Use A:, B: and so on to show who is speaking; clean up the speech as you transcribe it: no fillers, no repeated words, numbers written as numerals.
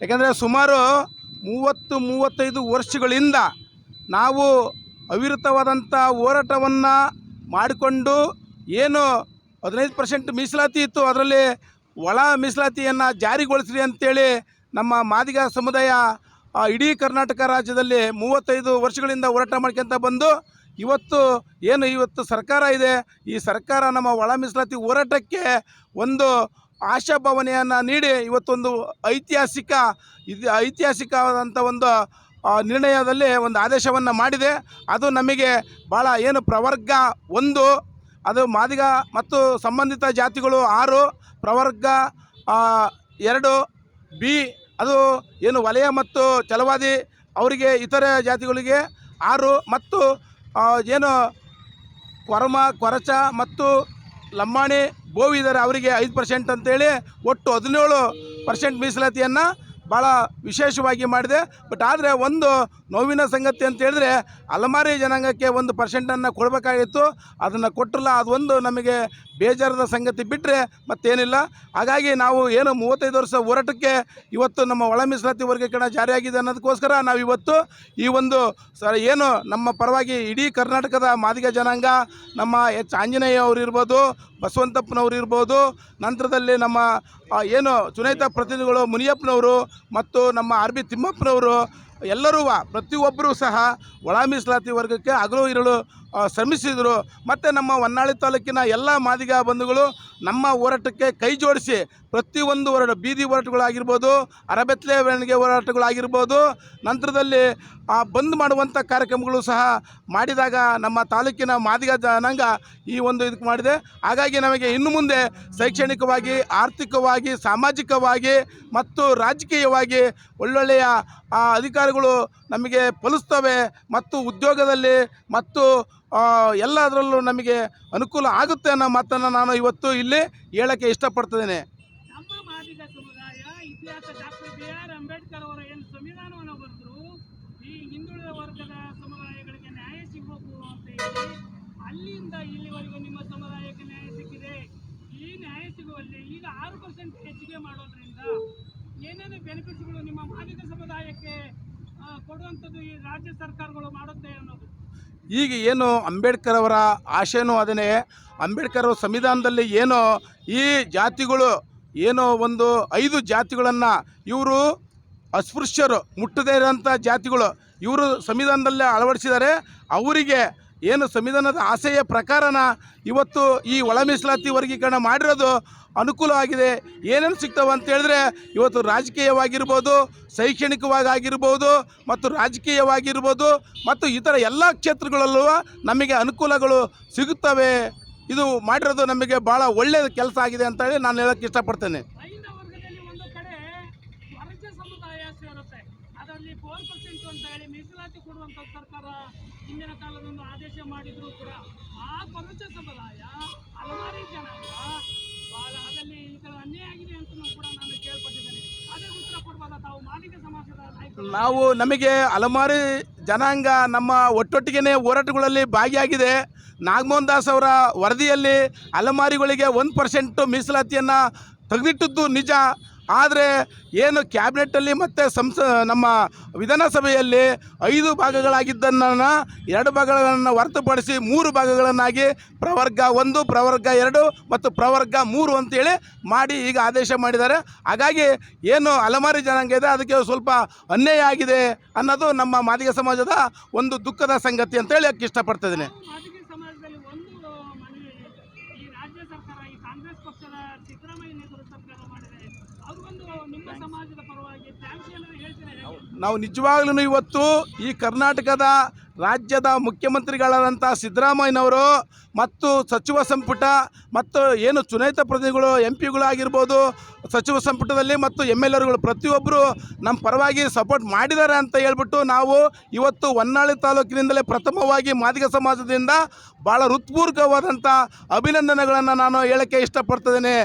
A: ಯಾಕಂದರೆ ಸುಮಾರು 30-35 ವರ್ಷಗಳಿಂದ ನಾವು ಅವಿರತವಾದಂಥ ಹೋರಾಟವನ್ನು ಮಾಡಿಕೊಂಡು ಏನು 15% ಮೀಸಲಾತಿ ಇತ್ತು, ಅದರಲ್ಲಿ ಒಳ ಮೀಸಲಾತಿಯನ್ನು ಜಾರಿಗೊಳಿಸ್ರಿ ಅಂತೇಳಿ ನಮ್ಮ ಮಾದಿಗ ಸಮುದಾಯ ಇಡೀ ಕರ್ನಾಟಕ ರಾಜ್ಯದಲ್ಲಿ 35 ವರ್ಷಗಳಿಂದ ಹೋರಾಟ ಮಾಡ್ಕೊಂತ ಬಂದು ಇವತ್ತು ಸರ್ಕಾರ ಇದೆ. ಈ ಸರ್ಕಾರ ನಮ್ಮ ಒಳ ಮೀಸಲಾತಿ ಹೋರಾಟಕ್ಕೆ ಒಂದು ಆಶಾಭಾವನೆಯನ್ನು ನೀಡಿ ಇವತ್ತೊಂದು ಐತಿಹಾಸಿಕವಾದಂಥ ಒಂದು ನಿರ್ಣಯದಲ್ಲಿ ಒಂದು ಆದೇಶವನ್ನು ಮಾಡಿದೆ. ಅದು ನಮಗೆ ಭಾಳ ಪ್ರವರ್ಗ 1 ಅದು ಮಾದಿಗ ಮತ್ತು ಸಂಬಂಧಿತ ಜಾತಿಗಳು 6, ಪ್ರವರ್ಗ 2 ಬಿ ಅದು ವಲಯ ಮತ್ತು ಛಲವಾದಿ ಅವರಿಗೆ ಇತರೆ ಜಾತಿಗಳಿಗೆ 6 ಮತ್ತು ಕೊರಚ ಮತ್ತು ಲಂಬಾಣಿ ಬೋವಿದ್ದಾರೆ ಅವರಿಗೆ 5% ಅಂತೇಳಿ ಒಟ್ಟು 17% ಮೀಸಲಾತಿಯನ್ನು ಭಾಳ ವಿಶೇಷವಾಗಿ ಮಾಡಿದೆ. ಬಟ್ ಆದರೆ ಒಂದು ನೋವಿನ ಸಂಗತಿ ಅಂತ ಹೇಳಿದ್ರೆ ಅಲೆಮಾರಿ ಜನಾಂಗಕ್ಕೆ 1% ಕೊಡಬೇಕಾಗಿತ್ತು, ಅದನ್ನು ಕೊಟ್ಟಿಲ್ಲ. ಅದೊಂದು ನಮಗೆ ಬೇಜಾರದ ಸಂಗತಿ ಬಿಟ್ಟರೆ ಮತ್ತೇನಿಲ್ಲ. ಹಾಗಾಗಿ ನಾವು 35 ವರ್ಷ ಹೋರಾಟಕ್ಕೆ ಇವತ್ತು ನಮ್ಮ ಒಳ ಮೀಸಲಾತಿ ವರ್ಗೀಕರಣ ಜಾರಿಯಾಗಿದೆ ಅನ್ನೋದಕ್ಕೋಸ್ಕರ ನಾವು ಇವತ್ತು ಈ ಒಂದು ನಮ್ಮ ಪರವಾಗಿ ಇಡೀ ಕರ್ನಾಟಕದ ಮಾದಿಗ ಜನಾಂಗ, ನಮ್ಮ ಎಚ್ ಆಂಜನೇಯ ಅವರು ಇರ್ಬೋದು, ಬಸವಂತಪ್ಪನವರು ಇರ್ಬೋದು, ನಂತರದಲ್ಲಿ ನಮ್ಮ ಚುನಾಯಿತ ಪ್ರತಿನಿಧಿಗಳು ಮುನಿಯಪ್ಪನವರು ಮತ್ತು ನಮ್ಮ ಆರ್ ಬಿ ತಿಮ್ಮಪ್ಪನವರು ಎಲ್ಲರೂ ಪ್ರತಿಯೊಬ್ಬರೂ ಸಹ ಒಳ ಮೀಸಲಾತಿ ವರ್ಗಕ್ಕೆ ಹಗಲು ಇರಲು ಶ್ರಮಿಸಿದರು. ಮತ್ತು ನಮ್ಮ ಹೊನ್ನಾಳಿ ತಾಲೂಕಿನ ಎಲ್ಲ ಮಾದಿಗ ಬಂಧುಗಳು ನಮ್ಮ ಹೋರಾಟಕ್ಕೆ ಕೈ ಜೋಡಿಸಿ ಪ್ರತಿಯೊಂದು ಬೀದಿ ಹೋರಾಟಗಳಾಗಿರ್ಬೋದು, ಅರಬೆತ್ತಲೆ ಮೆರವಣಿಗೆ ಹೋರಾಟಗಳಾಗಿರ್ಬೋದು, ನಂತರದಲ್ಲಿ ಬಂದ್ ಮಾಡುವಂಥ ಕಾರ್ಯಕ್ರಮಗಳು ಸಹ ಮಾಡಿದಾಗ ನಮ್ಮ ತಾಲೂಕಿನ ಮಾದಿಗ ಜನಾಂಗ ಈ ಒಂದು ಇದಕ್ಕೆ ಮಾಡಿದೆ. ಹಾಗಾಗಿ ನಮಗೆ ಇನ್ನು ಮುಂದೆ ಶೈಕ್ಷಣಿಕವಾಗಿ, ಆರ್ಥಿಕವಾಗಿ, ಸಾಮಾಜಿಕವಾಗಿ ಮತ್ತು ರಾಜಕೀಯವಾಗಿ ಒಳ್ಳೊಳ್ಳೆಯ ಅಧಿಕಾರಿಗಳು ನಮಗೆ ಫಲಿಸ್ತವೆ ಮತ್ತು ಉದ್ಯೋಗದಲ್ಲಿ ಮತ್ತು ಎಲ್ಲದರಲ್ಲೂ ನಮಗೆ ಅನುಕೂಲ ಆಗುತ್ತೆ ಅನ್ನೋ ಮಾತನ್ನು ನಾನು ಇವತ್ತು ಇಲ್ಲಿ ಹೇಳೋಕ್ಕೆ ಇಷ್ಟಪಡ್ತಿದ್ದೇನೆ.
B: ನಮ್ಮ ಮಾದಿಗ ಸಮುದಾಯ ಇತಿಹಾಸ ಡಾಕ್ಟರ್ BR ಅಂಬೇಡ್ಕರ್ ಅವರ ಏನು ಸಂವಿಧಾನವನ್ನು ಬರೆದ್ರು, ಈ ಹಿಂದುಳಿದ ವರ್ಗದ ಸಮುದಾಯಗಳಿಗೆ ನ್ಯಾಯ ಸಿಗಬೇಕು ಅಂತ ಹೇಳಿ ಅಲ್ಲಿಂದ ಇಲ್ಲಿವರೆಗೂ ನಿಮ್ಮ ಸಮುದಾಯಕ್ಕೆ ನ್ಯಾಯ ಸಿಕ್ಕಿದೆ. ಈ ನ್ಯಾಯ ಸಿಗುವಲ್ಲಿ ಈಗ 6% ಹೆಚ್ಚಿಗೆ ಮಾಡೋದ್ರಿಂದ ಏನೇನು ಬೆನಿಫಿಟ್ಸ್ಗಳು ನಿಮ್ಮ ಮಾದಿಗ ಸಮುದಾಯಕ್ಕೆ ಕೊಡುವಂಥದ್ದು ಈ ರಾಜ್ಯ ಸರ್ಕಾರಗಳು ಮಾಡುತ್ತೆ ಅನ್ನೋದು.
A: ಈಗ ಅಂಬೇಡ್ಕರ್ ಅವರ ಆಶಯನೂ ಅದನ್ನೇ. ಅಂಬೇಡ್ಕರ್ ಸಂವಿಧಾನದಲ್ಲಿ ಈ ಜಾತಿಗಳು ಒಂದು 5 ಜಾತಿಗಳನ್ನು ಇವರು ಅಸ್ಪೃಶ್ಯರು, ಮುಟ್ಟದೇ ಇರೋಂಥ ಜಾತಿಗಳು ಇವರು ಸಂವಿಧಾನದಲ್ಲೇ ಅಳವಡಿಸಿದ್ದಾರೆ. ಅವರಿಗೆ ಸಂವಿಧಾನದ ಆಶಯ ಪ್ರಕಾರನ ಇವತ್ತು ಈ ಒಳ ಮೀಸಲಾತಿ ವರ್ಗೀಕರಣ ಮಾಡಿರೋದು ಅನುಕೂಲವಾಗಿದೆ. ಏನೇನು ಸಿಗ್ತವೆ ಅಂತ ಹೇಳಿದ್ರೆ ಇವತ್ತು ರಾಜಕೀಯವಾಗಿರ್ಬೋದು, ಶೈಕ್ಷಣಿಕವಾಗಿರ್ಬೋದು ಮತ್ತು ರಾಜಕೀಯವಾಗಿರ್ಬೋದು ಮತ್ತು ಇತರ ಎಲ್ಲ ಕ್ಷೇತ್ರಗಳಲ್ಲೂ ನಮಗೆ ಅನುಕೂಲಗಳು ಸಿಗುತ್ತವೆ. ಇದು ಮಾಡಿರೋದು ನಮಗೆ ಭಾಳ ಒಳ್ಳೆಯ ಕೆಲಸ ಆಗಿದೆ ಅಂತ ಹೇಳಿ ನಾನು ಹೇಳೋಕ್ಕೆ ಇಷ್ಟಪಡ್ತೇನೆ.
B: ಅದರಲ್ಲಿ 4% ಅಂತ ಹೇಳಿ ಮೀಸಲಾತಿ ಕೊಡುವಂಥ ಸರ್ಕಾರ ಹಿಂದಿನ ಕಾಲದೊಂದು ಆದೇಶ ಮಾಡಿದ್ರು ಕೂಡ ಆ ಕೊರಚ ಸಮುದಾಯ ಹಲವಾರು ಜನಾಂಗ ಭಾಳ ಅದರಲ್ಲಿ ಈ ಥರ ಅನ್ಯಾಯ ಆಗಿದೆ ಅಂತ ಕೂಡ ನಾನು ಕೇಳ್ಪಟ್ಟಿದ್ದೇನೆ. ಅದೇ ಉತ್ತರ ಕೊಡ್ಬೋದ ತಾವು ಮಾದಿಗ ಸಮಾಜದ ನಾಯಕರು?
A: ನಮಗೆ ಅಲೆಮಾರಿ ಜನಾಂಗ ನಮ್ಮ ಒಟ್ಟೊಟ್ಟಿಗೆ ಹೋರಾಟಗಳಲ್ಲಿ ಭಾಗಿಯಾಗಿದೆ. ನಾಗಮೋಹನ್ ದಾಸ್ ಅವರ ವರದಿಯಲ್ಲಿ ಅಲೆಮಾರಿಗಳಿಗೆ 1% ಮೀಸಲಾತಿಯನ್ನು ತೆಗೆದಿಟ್ಟದ್ದು ನಿಜ. ಆದರೆ ಕ್ಯಾಬಿನೆಟ್ಟಲ್ಲಿ ಮತ್ತು ನಮ್ಮ ವಿಧಾನಸಭೆಯಲ್ಲಿ 5 ಭಾಗಗಳಾಗಿದ್ದನ್ನು 2 ಭಾಗಗಳನ್ನು ಹೊರತುಪಡಿಸಿ 3 ಭಾಗಗಳನ್ನಾಗಿ ಪ್ರವರ್ಗ 1, ಪ್ರವರ್ಗ 2 ಮತ್ತು ಪ್ರವರ್ಗ 3 ಅಂತೇಳಿ ಮಾಡಿ ಈಗ ಆದೇಶ ಮಾಡಿದ್ದಾರೆ. ಹಾಗಾಗಿ ಅಲೆಮಾರಿ ಜನಾಂಗ ಇದೆ ಅದಕ್ಕೆ ಸ್ವಲ್ಪ ಅನ್ಯಾಯ ಆಗಿದೆ ಅನ್ನೋದು ನಮ್ಮ ಮಾದಿಗ ಸಮಾಜದ ಒಂದು ದುಃಖದ ಸಂಗತಿ ಅಂತೇಳಿ ಅದಕ್ಕೆ ಇಷ್ಟಪಡ್ತಿದ್ದೀನಿ. ನಾವು ನಿಜವಾಗ್ಲೂ ಇವತ್ತು ಈ ಕರ್ನಾಟಕದ ರಾಜ್ಯದ ಮುಖ್ಯಮಂತ್ರಿಗಳಾದಂಥ ಸಿದ್ದರಾಮಯ್ಯನವರು ಮತ್ತು ಸಚಿವ ಸಂಪುಟ ಮತ್ತು ಚುನಾಯಿತ ಪ್ರತಿನಿಧಿಗಳು MP-ಗಳಾಗಿರ್ಬೋದು, ಸಚಿವ ಸಂಪುಟದಲ್ಲಿ ಮತ್ತು MLAಗಳು ಪ್ರತಿಯೊಬ್ಬರು ನಮ್ಮ ಪರವಾಗಿ ಸಪೋರ್ಟ್ ಮಾಡಿದ್ದಾರೆ ಅಂತ ಹೇಳ್ಬಿಟ್ಟು ನಾವು ಇವತ್ತು ಹೊನ್ನಾಳಿ ತಾಲೂಕಿನಿಂದಲೇ ಪ್ರಥಮವಾಗಿ ಮಾದಿಗ ಸಮಾಜದಿಂದ ಭಾಳ ಹೃತ್ಪೂರ್ವಕವಾದಂಥ ಅಭಿನಂದನೆಗಳನ್ನು ನಾನು ಹೇಳೋಕ್ಕೆ ಇಷ್ಟಪಡ್ತಿದ್ದೇನೆ.